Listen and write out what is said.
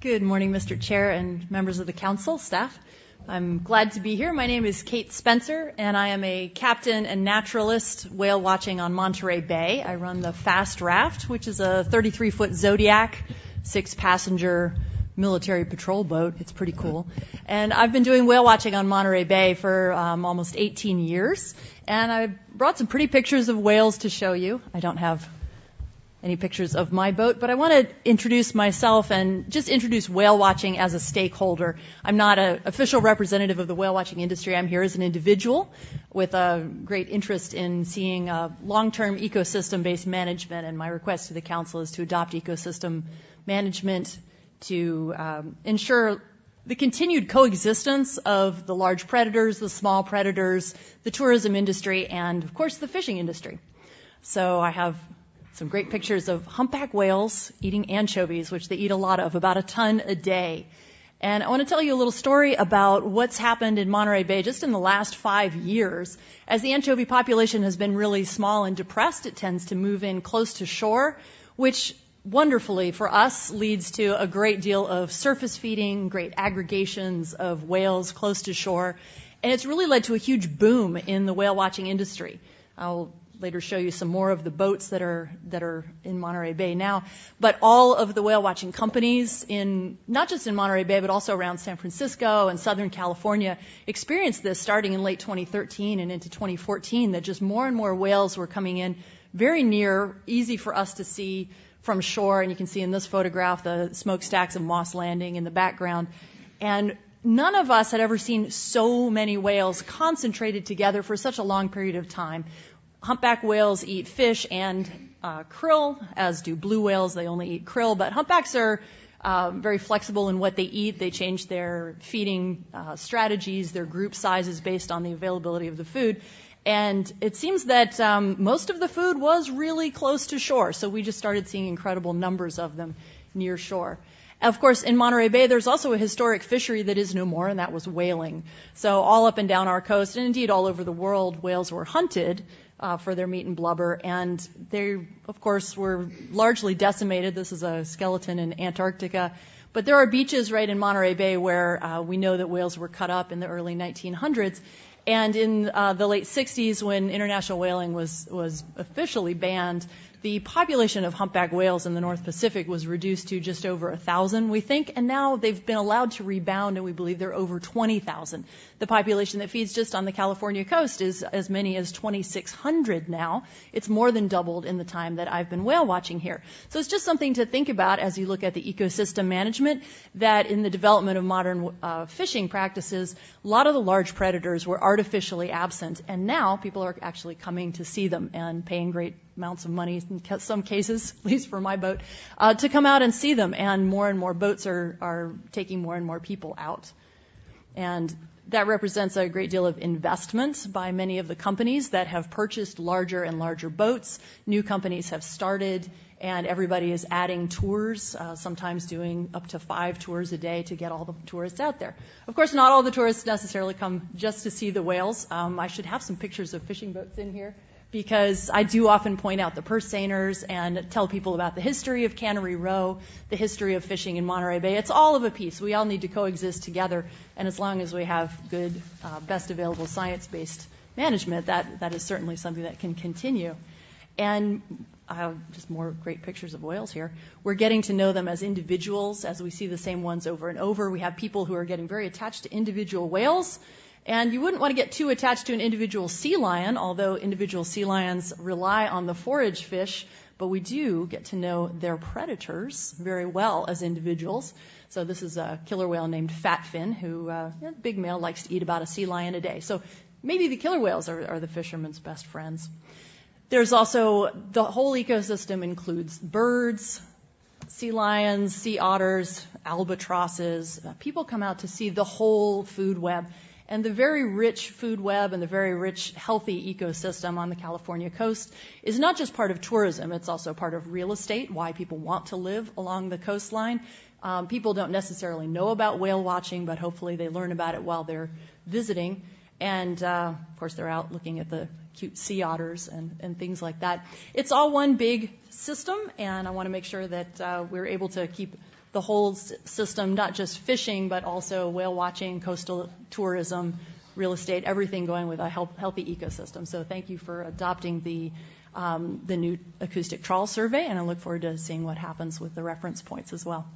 Good morning, Mr. Chair and members of the council, staff. I'm glad to be here. My name is Kate Spencer, and I am a captain and naturalist whale watching on Monterey Bay. I run the Fast Raft, which is a 33-foot Zodiac, 6-passenger military patrol boat. It's pretty cool. And I've been doing whale watching on Monterey Bay for almost 18 years. And I brought some pretty pictures of whales to show you. I don't have any pictures of my boat, but I want to introduce myself and just introduce whale watching as a stakeholder. I'm not an official representative of the whale watching industry. I'm here as an individual with a great interest in seeing long-term ecosystem-based management, and my request to the council is to adopt ecosystem management to ensure the continued coexistence of the large predators, the small predators, the tourism industry, and, of course, the fishing industry. So I have some great pictures of humpback whales eating anchovies, which they eat a lot of, about a ton a day. And I want to tell you a little story about what's happened in Monterey Bay just in the last 5 years. As the anchovy population has been really small and depressed, it tends to move in close to shore, which wonderfully for us leads to a great deal of surface feeding, great aggregations of whales close to shore. And it's really led to a huge boom in the whale watching industry. I'll later show you some more of the boats that are in Monterey Bay now. But all of the whale watching companies not just in Monterey Bay, but also around San Francisco and Southern California experienced this starting in late 2013 and into 2014, that just more and more whales were coming in very near, easy for us to see from shore. And you can see in this photograph the smokestacks of Moss Landing in the background. And none of us had ever seen so many whales concentrated together for such a long period of time. Humpback whales eat fish and krill, as do blue whales. They only eat krill. But humpbacks are very flexible in what they eat. They change their feeding strategies, their group sizes based on the availability of the food. And it seems that most of the food was really close to shore. So we just started seeing incredible numbers of them near shore. Of course, in Monterey Bay, there's also a historic fishery that is no more, and that was whaling. So all up and down our coast, and indeed all over the world, whales were hunted for their meat and blubber, and they, of course, were largely decimated. This is a skeleton in Antarctica. But there are beaches right in Monterey Bay where we know that whales were cut up in the early 1900s. And in the late 60s, when international whaling was officially banned, the population of humpback whales in the North Pacific was reduced to just over 1,000, we think, and now they've been allowed to rebound, and we believe they're over 20,000. The population that feeds just on the California coast is as many as 2,600 now. It's more than doubled in the time that I've been whale watching here. So it's just something to think about as you look at the ecosystem management, that in the development of modern fishing practices, a lot of the large predators were artificially absent, and now people are actually coming to see them and paying great amounts of money, in some cases, at least for my boat, to come out and see them. And more boats are taking more and more people out. And that represents a great deal of investment by many of the companies that have purchased larger and larger boats. New companies have started, and everybody is adding tours, sometimes doing up to 5 tours a day to get all the tourists out there. Of course, not all the tourists necessarily come just to see the whales. I should have some pictures of fishing boats in here, because I do often point out the purse seiners and tell people about the history of Cannery Row, the history of fishing in Monterey Bay. It's all of a piece. We all need to coexist together, and as long as we have good, best available science-based management, that is certainly something that can continue. And just more great pictures of whales here. We're getting to know them as individuals, as we see the same ones over and over. We have people who are getting very attached to individual whales. And you wouldn't want to get too attached to an individual sea lion, although individual sea lions rely on the forage fish, but we do get to know their predators very well as individuals. So this is a killer whale named Fatfin, who, big male, likes to eat about a sea lion a day. So maybe the killer whales are the fisherman's best friends. There's also, the whole ecosystem includes birds, sea lions, sea otters, albatrosses. People come out to see the whole food web. And the very rich food web and the very rich, healthy ecosystem on the California coast is not just part of tourism, it's also part of real estate, why people want to live along the coastline. People don't necessarily know about whale watching, but hopefully they learn about it while they're visiting. And, of course, they're out looking at the cute sea otters and things like that. It's all one big system, and I want to make sure that we're able to keep the whole system, not just fishing, but also whale watching, coastal tourism, real estate, everything going with a healthy ecosystem. So thank you for adopting the new acoustic trawl survey, and I look forward to seeing what happens with the reference points as well.